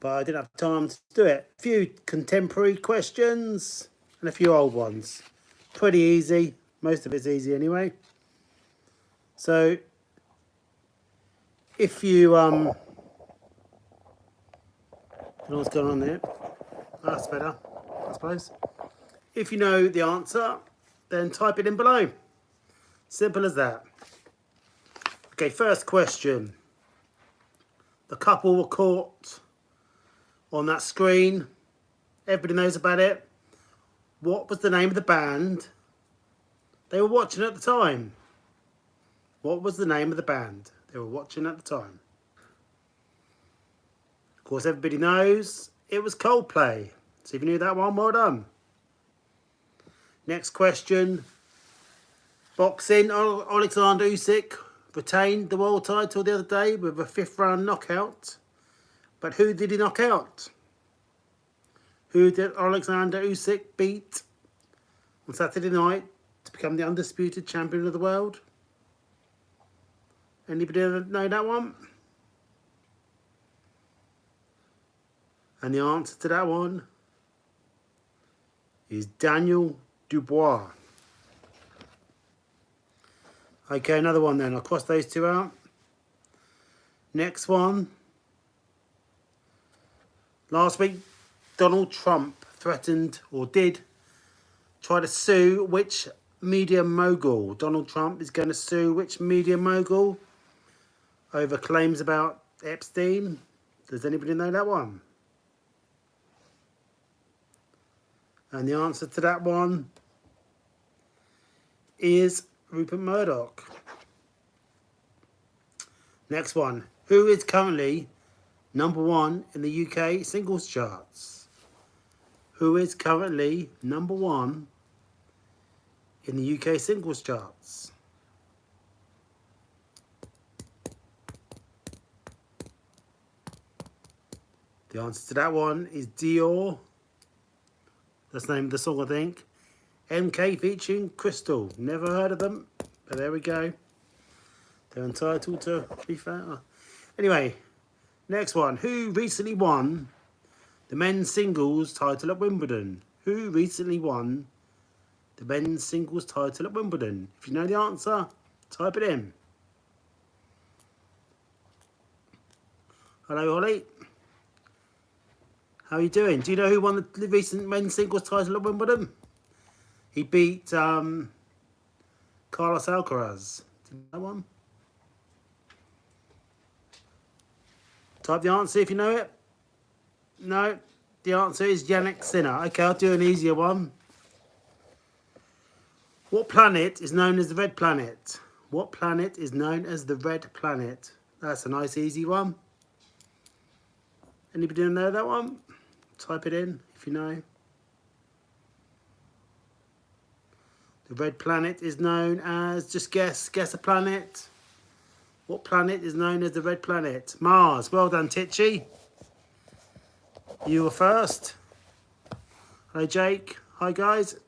but I didn't have time to do it. A few contemporary questions and a few old ones. Pretty easy. Most of it's easy anyway. So if you I don't know what's going on there. That's better, I suppose. If you know the answer, then type it in below. Simple as that. Okay, first question. The couple were caught on that screen. Everybody knows about it. What was the name of the band they were watching at the time? What was the name of the band they were watching at the time? Of course, everybody knows it was Coldplay. So if you knew that one, well done. Next question. Boxing, Alexander Usyk retained the world title the other day with a 5th round knockout. But who did he knock out? Who did Alexander Usyk beat on Saturday night to become the undisputed champion of the world? Anybody know that one? And the answer to that one is Daniel Dubois. Okay, another one then. I'll cross those two out. Next one. Last week, Donald Trump threatened, or did, try to sue which media mogul? Donald Trump is going to sue which media mogul over claims about Epstein? Does anybody know that one? And the answer to that one is Rupert Murdoch. Next one. Who is currently #1 in the UK singles charts? Who is currently #1 in the UK singles charts? The answer to that one is Dior. That's the name of the song, I think. MK featuring Crystal. Never heard of them, but there we go. They're entitled to be fair. Anyway, next one. Who recently won the men's singles title at Wimbledon? Who recently won the men's singles title at Wimbledon? If you know the answer, type it in. Hello, Holly. How are you doing? Do you know who won the recent men's singles title at Wimbledon? He beat Carlos Alcaraz. Do you know that one? Type the answer if you know it. No, the answer is Jannik Sinner. Okay, I'll do an easier one. What planet is known as the Red Planet? What planet is known as the Red Planet? That's a nice easy one. Anybody know that one? Type it in if you know. The Red Planet is known as, just guess a planet. What planet is known as the Red Planet? Mars. Well done, Titchy. You were first. Hello, Jake. Hi, guys.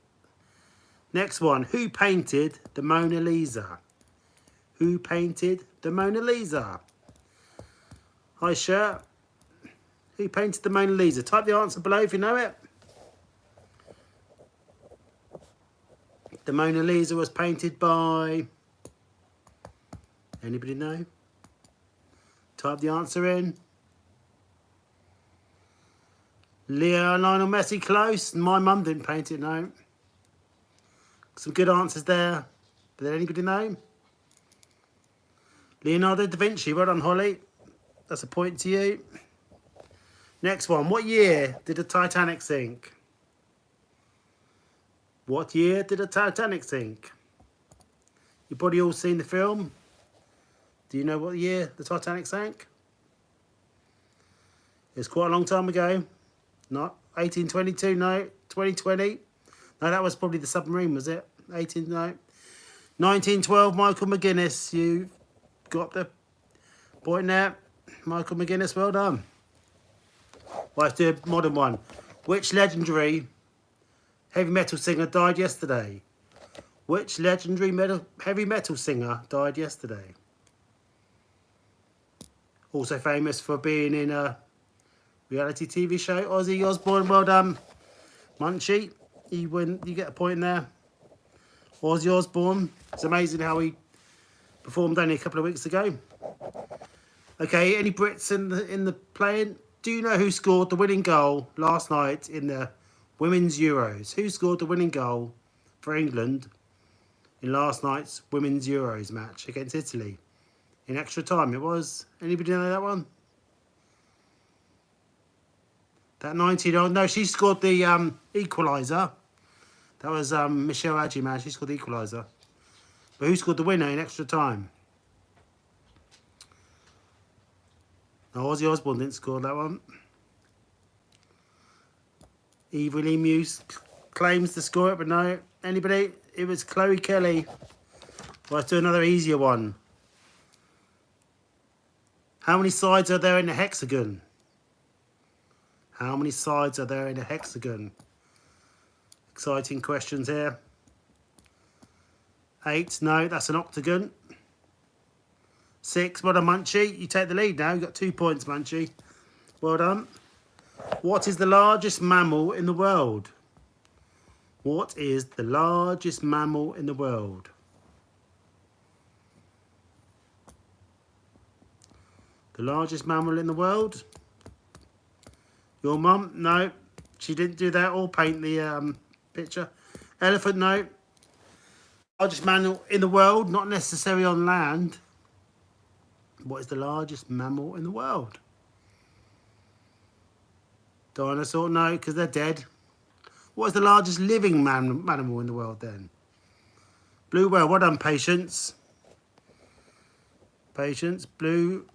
Next one. Who painted the Mona Lisa? Who painted the Mona Lisa? Hi, Shirt. Who painted the Mona Lisa? Type the answer below if you know it. The Mona Lisa was painted by... Anybody know? Type the answer in. Lionel Messi, close. My mum didn't paint it, no. Some good answers there. But did anybody know? Leonardo da Vinci. Well done, Holly. That's a point to you. Next one. What year did the Titanic sink? What year did the Titanic sink? You've probably all seen the film. Do you know what year the Titanic sank? It was quite a long time ago. Not 1822, no. 2020. No, that was probably the submarine, was it? 1912, Michael McGuinness. You got the point there. Michael McGuinness, well done. Right, let's do a modern one. Which legendary heavy metal singer died yesterday? Which legendary heavy metal singer died yesterday? Also famous for being in Reality TV show. Ozzy Osbourne, well done. Munchie, you get a point there. Ozzy Osbourne. It's amazing how he performed only a couple of weeks ago. Okay, any Brits in the playing? Do you know who scored the winning goal last night in the Women's Euros? Who scored the winning goal for England in last night's Women's Euros match against Italy? In extra time, it was. Anybody know that one? That 19-year-old. No, she scored the equaliser. That was Michelle Adjiman. She scored the equaliser. But who scored the winner in extra time? No, Ozzy Osbourne didn't score that one. Eva Lee claims to score it, but no. Anybody? It was Chloe Kelly. Well, let's do another easier one. How many sides are there in a hexagon? How many sides are there in a hexagon? Exciting questions here. 8, no, that's an octagon. 6, well done, Munchie. You take the lead now. You've got 2 points, Munchie. Well done. What is the largest mammal in the world? What is the largest mammal in the world? The largest mammal in the world? Your mum? No, she didn't do that or paint the picture. Elephant? No. Largest mammal in the world, not necessarily on land. What is the largest mammal in the world? Dinosaur? No, because they're dead. What is the largest living animal in the world then? Blue whale. Well done, Patience. Patience. Blue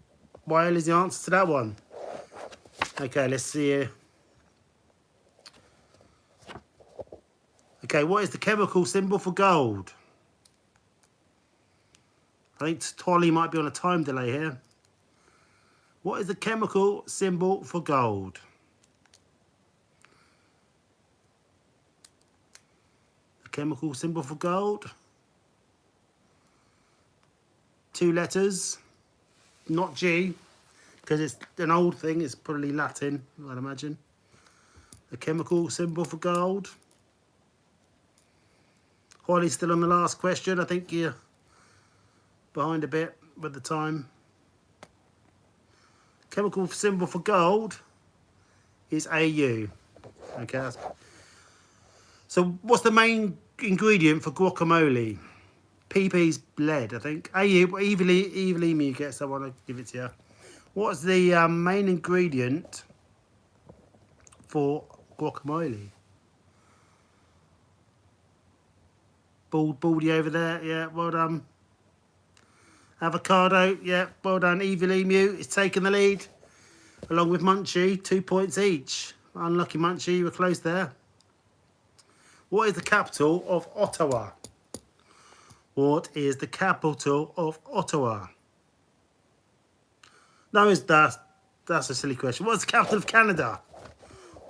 whale is the answer to that one. Okay, let's see here. Okay, what is the chemical symbol for gold? I think Tolly might be on a time delay here. What is the chemical symbol for gold? The chemical symbol for gold. 2 letters. Not G, because it's an old thing. It's probably Latin, I'd imagine. The chemical symbol for gold. Holly's still on the last question. I think you're behind a bit with the time. Chemical symbol for gold is AU. Okay. So what's the main ingredient for guacamole? PP's lead, I think. AU, Eve gets that one. I'll give it to you. What's the main ingredient for guacamole? Baldy over there. Yeah, well done. Avocado. Yeah, well done. Evil Emu is taking the lead along with Munchie. 2 points each. Unlucky Munchie, you were close there. What is the capital of Ottawa? What is the capital of Ottawa? No, that's a silly question. What is the capital of Canada?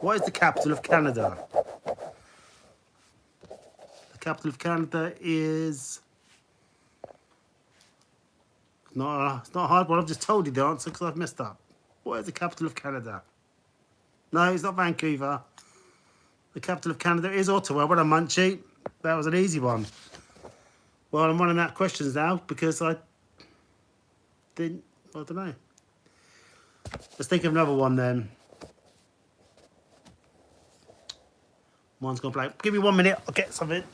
What is the capital of Canada? The capital of Canada is... it's not a hard one. I've just told you the answer because I've messed up. What is the capital of Canada? No, it's not Vancouver. The capital of Canada is Ottawa. Well done, Munchie. That was an easy one. Well, I'm running out of questions now because I don't know. Let's think of another one then. Mine's gone blank. Give me 1 minute, I'll get something.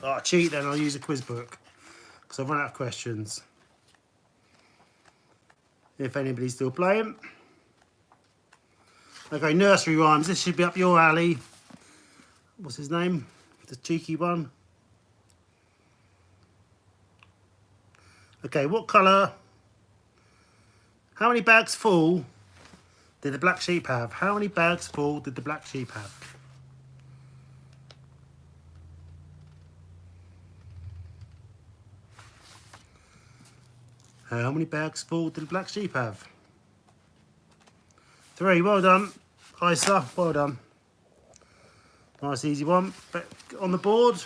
Oh, I'll cheat then, I'll use a quiz book because I've run out of questions. If anybody's still playing. Okay, nursery rhymes. This should be up your alley. What's his name? The cheeky one. Okay, what colour? How many bags full did the black sheep have? How many bags full did the black sheep have? How many bags full did the black sheep have? 3. Well done, Isa. Well done. Nice easy one. But on the board,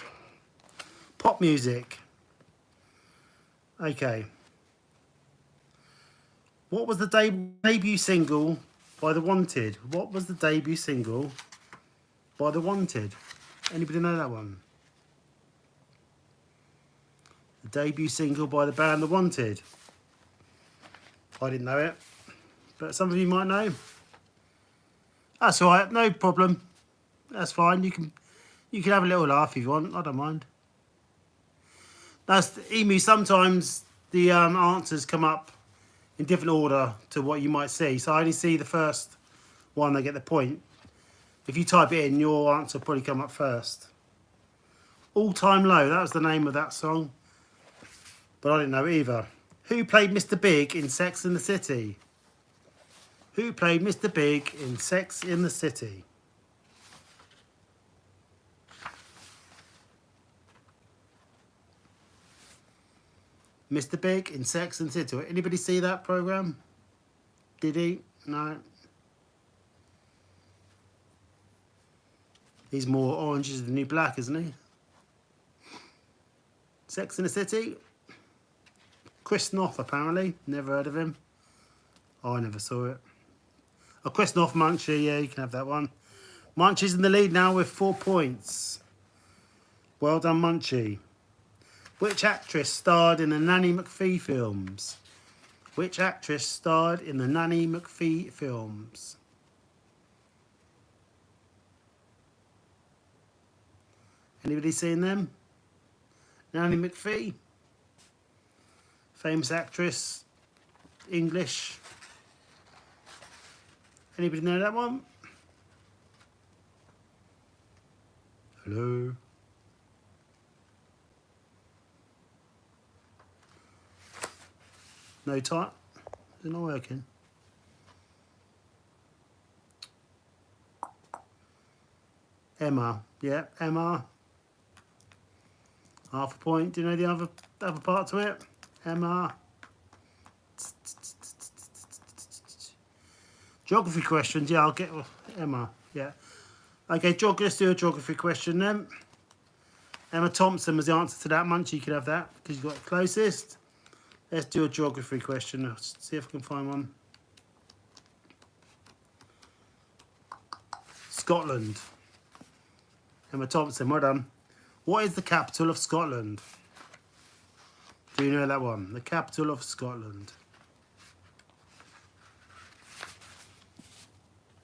pop music. Okay. What was the debut single by The Wanted? What was the debut single by The Wanted? Anybody know that one? The debut single by the band The Wanted. I didn't know it, but some of you might know. That's all right, no problem. That's fine. You can have a little laugh if you want. I don't mind. That's Emu. Sometimes the answers come up in different order to what you might see. So I only see the first one. They get the point. If you type it in, your answer will probably come up first. All Time Low. That was the name of that song, but I didn't know it either. Who played Mr. Big in Sex and the City? Who played Mr. Big in Sex in the City? Mr. Big in Sex and the City. Anybody see that programme? Did he? No. He's more orange is the new black, isn't he? Sex in the City. Chris Noth, apparently. Never heard of him. I never saw it. Oh, Chris Noth, Munchie. Yeah, you can have that one. Munchie's in the lead now with 4 points. Well done, Munchie. Which actress starred in the Nanny McPhee films? Which actress starred in the Nanny McPhee films? Anybody seen them? Nanny McPhee? Famous actress. English. Anybody know that one? Hello? No type? Is it not working? Emma. Yeah, Emma. Half a point. Do you know the other part to it? Emma. Geography questions. Yeah, I'll get Emma. Yeah. Okay, let's do a geography question then. Emma Thompson was the answer to that. Munchie, you could have that because you got it closest. Let's do a geography question. Let's see if I can find one. Scotland. Emma Thompson, well done. What is the capital of Scotland? Do you know that one? The capital of Scotland.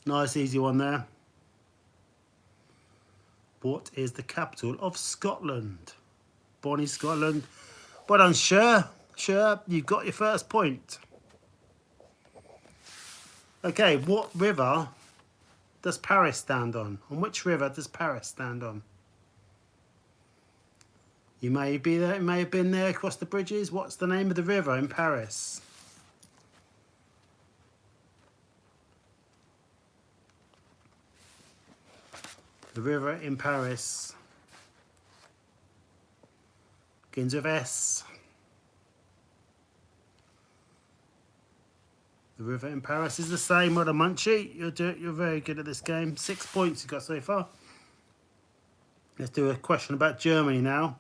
Nice, easy one there. What is the capital of Scotland? Bonnie, Scotland. Well done, Sure, you've got your first point. Okay, what river does Paris stand on? On which river does Paris stand on? You may be there, you may have been there across the bridges. What's the name of the river in Paris? The river in Paris begins with S. The river in Paris is the same. Well done, Munchie. You're very good at this game. 6 points you got so far. Let's do a question about Germany now.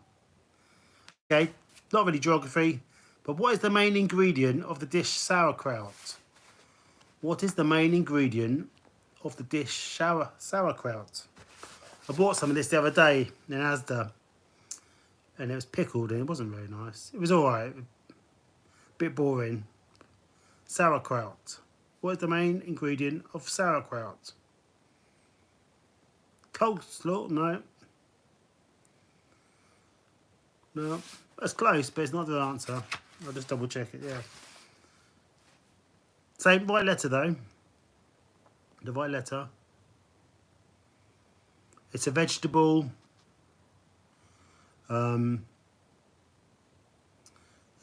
Okay, not really geography, but what is the main ingredient of the dish sauerkraut? What is the main ingredient of the dish sauerkraut? I bought some of this the other day in Asda, and it was pickled, and it wasn't very nice. It was all right, a bit boring. Sauerkraut. What is the main ingredient of sauerkraut? Coleslaw? No. No. That's close, but it's not the answer. I'll just double check it, yeah. Same right letter, though. The right letter. It's a vegetable. It's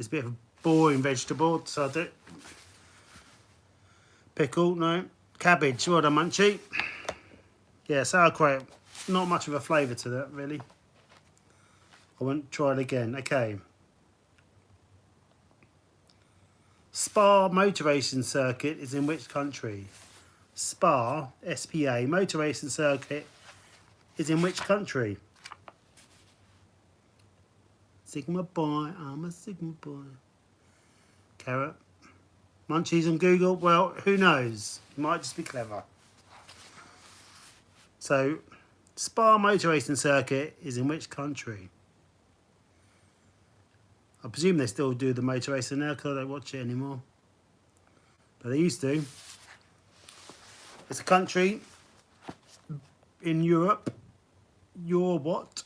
a bit of a boring vegetable, so I do. Pickle, no. Cabbage, well done, Munchie. Yeah, sauerkraut. Not much of a flavour to that, really. I won't try it again. Okay. Spa motor racing circuit is in which country? Spa, S-P-A, motor racing circuit is in which country? Sigma boy, I'm a Sigma boy. Carrot. Munchies on Google? Well, who knows? It might just be clever. So, Spa motor racing circuit is in which country? I presume they still do the motor racing now because I don't watch it anymore. But they used to. It's a country in Europe. You're what?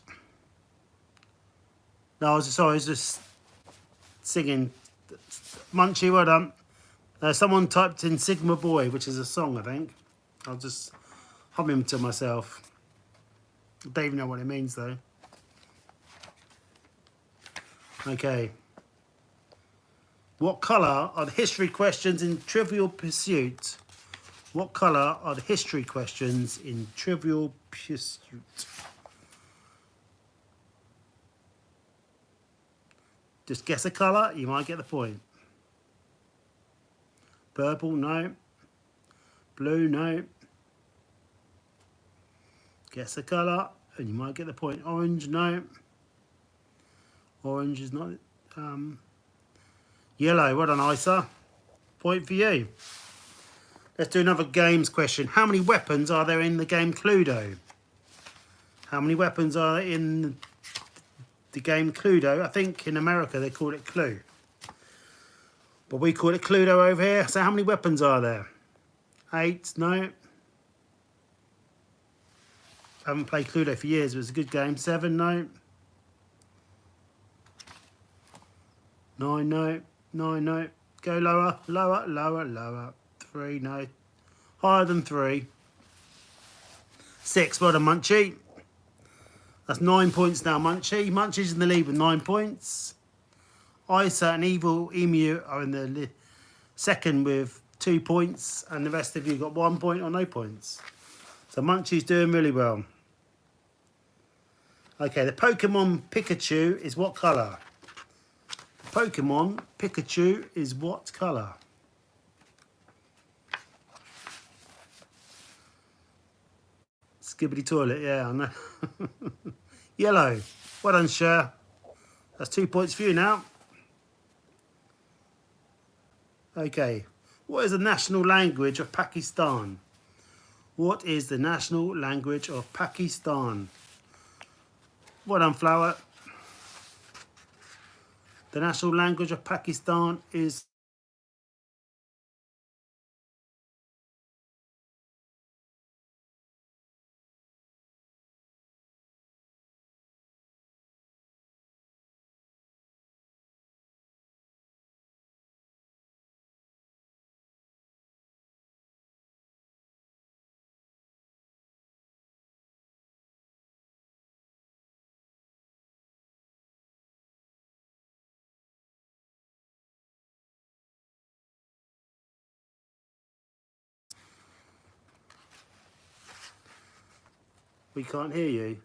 No, I was just singing. Munchie, well done. Someone typed in Sigma Boy, which is a song, I think. I'll just hum him to myself. I don't even know what it means, though. Okay. What colour are the history questions in Trivial Pursuit? What colour are the history questions in Trivial Pursuit? Just guess a colour, you might get the point. Purple, no. Blue, no. Guess a colour, and you might get the point. Orange, no. Orange is not. Yellow, well done, Isa. Point for you. Let's do another games question. How many weapons are there in the game Cluedo? How many weapons are there in the game Cluedo? I think in America they call it Clue. But we call it Cluedo over here. So how many weapons are there? 8, no. I haven't played Cluedo for years, but it's a good game. 7, no. 9, no. 9, no. Go lower, lower, lower, lower. 3, no. Higher than 3. 6, well done, Munchie. That's 9 points now, Munchie. Munchie's in the lead with 9 points. Isa and Evil Emu are in the second with 2 points, and the rest of you got 1 point or no points. So Munchie's doing really well. Okay, the Pokemon Pikachu is what colour? Pokemon Pikachu is what colour? Skibbity toilet, yeah, I know. Yellow. Well done, Cher. That's 2 points for you now. Okay. What is the national language of Pakistan? What is the national language of Pakistan? Well done, Flower. The national language of Pakistan is... We can't hear you.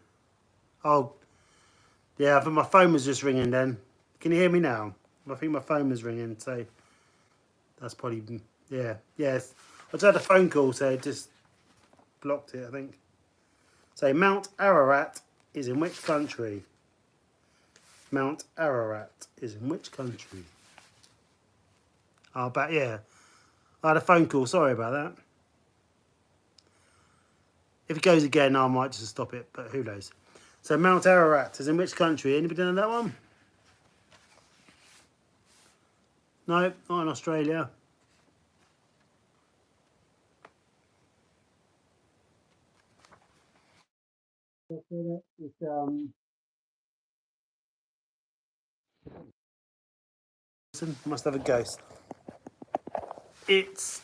Oh, yeah, I think my phone was just ringing then. Can you hear me now? I think my phone was ringing, so that's probably, yeah, yes. I just had a phone call, so it just blocked it, I think. So Mount Ararat is in which country? Mount Ararat is in which country? Oh, but yeah, I had a phone call, sorry about that. If it goes again, I might just stop it, but who knows. So Mount Ararat is in which country? Anybody know that one? No, not in Australia. It's, must have a ghost. It's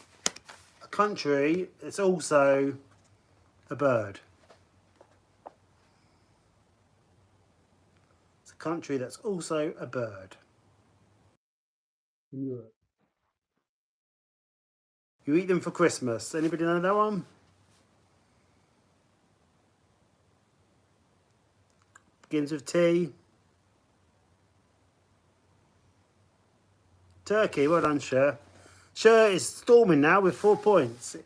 a country, it's also a bird. It's a country that's also a bird. In Europe. You eat them for Christmas. Anybody know that one? Begins with T. Turkey, well done, Sher. Sher is storming now with 4 points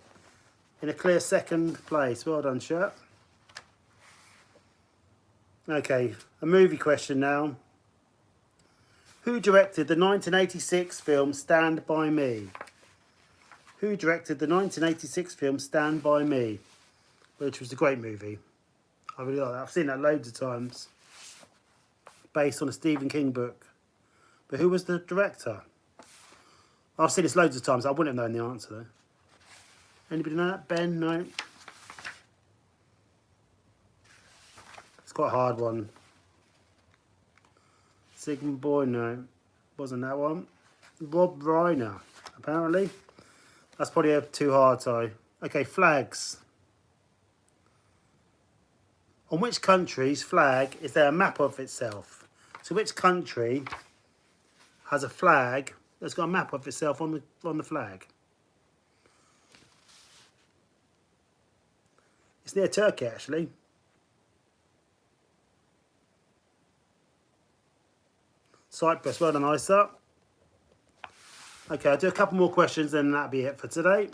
in a clear second place. Well done, Sher. Okay, a movie question now. Who directed the 1986 film Stand By Me? Who directed the 1986 film Stand By Me? Which was a great movie. I really like that. I've seen that loads of times. Based on a Stephen King book. But who was the director? I've seen this loads of times. I wouldn't have known the answer though. Anybody know that? Ben? No. It's quite a hard one. Sigmund Boy? No. Wasn't that one. Rob Reiner, apparently. That's probably a too hard, sorry. Okay, flags. On which country's flag is there a map of itself? So which country has a flag that's got a map of itself on the flag? It's near Turkey, actually. Cyprus, well done, Isa. Okay, I'll do a couple more questions, then that'll be it for today.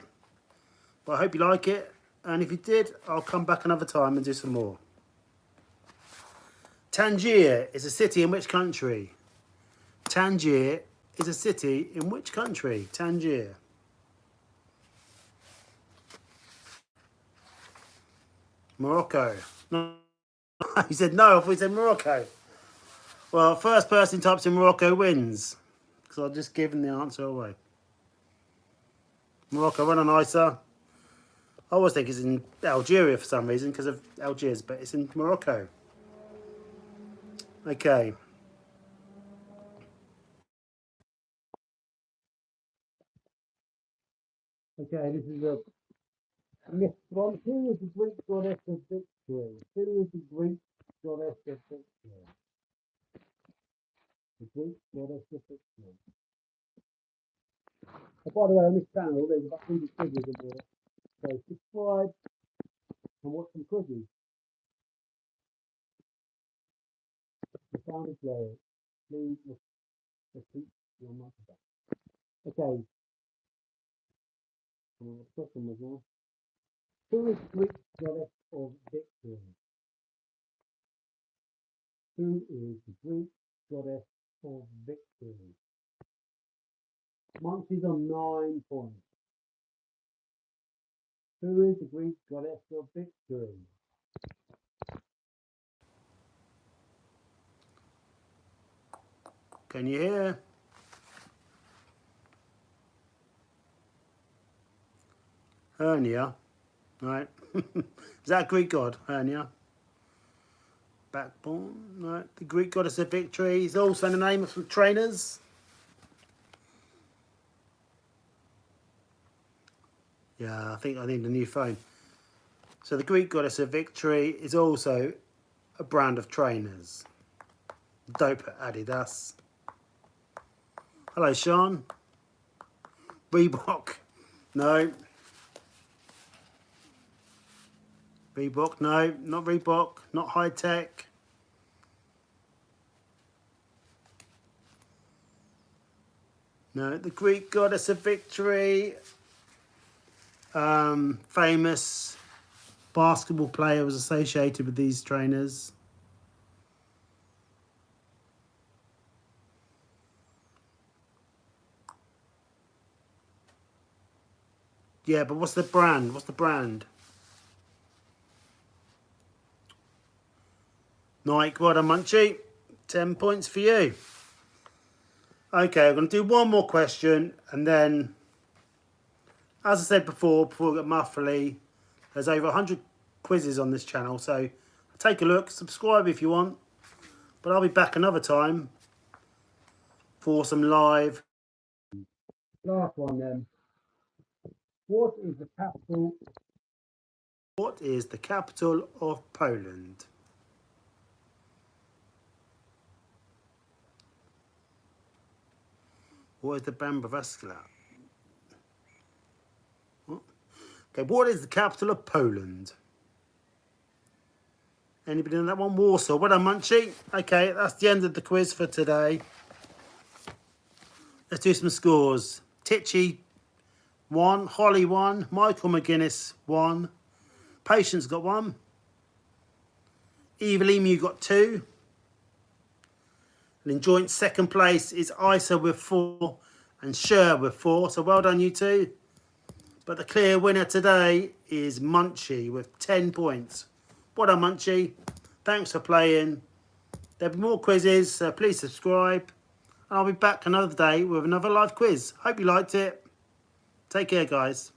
But I hope you like it. And if you did, I'll come back another time and do some more. Tangier is a city in which country? Tangier is a city in which country? Tangier. Morocco. No. He said no, I thought he said Morocco. Well, first person types in Morocco wins. Because I've just given the answer away. Morocco, well done, Isa. I always think it's in Algeria for some reason because of Algiers, but it's in Morocco. Okay. Okay, this is a myth one. Who is the Greek goddess of victory? Who is the Greek goddess of victory? The Greek goddess of victory. Oh, by the way, on this channel, there's about 100 quizzes in there. So subscribe and watch some quizzes. The sound is low. Please repeat your microphone. Okay. Question was now. Who is the Greek goddess of victory? Who is the Greek goddess of victory? Monty's on 9 points. Who is the Greek goddess of victory? Can you hear? Hernia, right? Is that a Greek god? Hernia. Backbone, right? The Greek goddess of victory is also the name of some trainers. Yeah, I think I need a new phone. So the Greek goddess of victory is also a brand of trainers. Dope Adidas. Hello, Sean. Reebok. No. Reebok, no. Not Reebok. Not High Tech. No, the Greek goddess of victory. Famous basketball player was associated with these trainers. Yeah, but what's the brand? What's the brand? Nike, well done, Munchie. 10 points for you. Okay, I'm going to do one more question, and then, as I said before we get muffly, there's over 100 quizzes on this channel, so take a look, subscribe if you want, but I'll be back another time for some live. Last one then. What is the capital? What is the capital of Poland? What is the Bambavascular? Okay, what is the capital of Poland? Anybody know that one? Warsaw. Well done, Munchie. Okay, that's the end of the quiz for today. Let's do some scores. Titchy 1, Holly 1, Michael McGuinness 1, Patience got 1, Eva Emu got 2, and in joint second place is Isa with 4 and Sher with 4, so well done you two. But the clear winner today is Munchie with 10 points. Well done Munchie, thanks for playing. There'll be more quizzes, so please subscribe. And I'll be back another day with another live quiz. Hope you liked it. Take care, guys.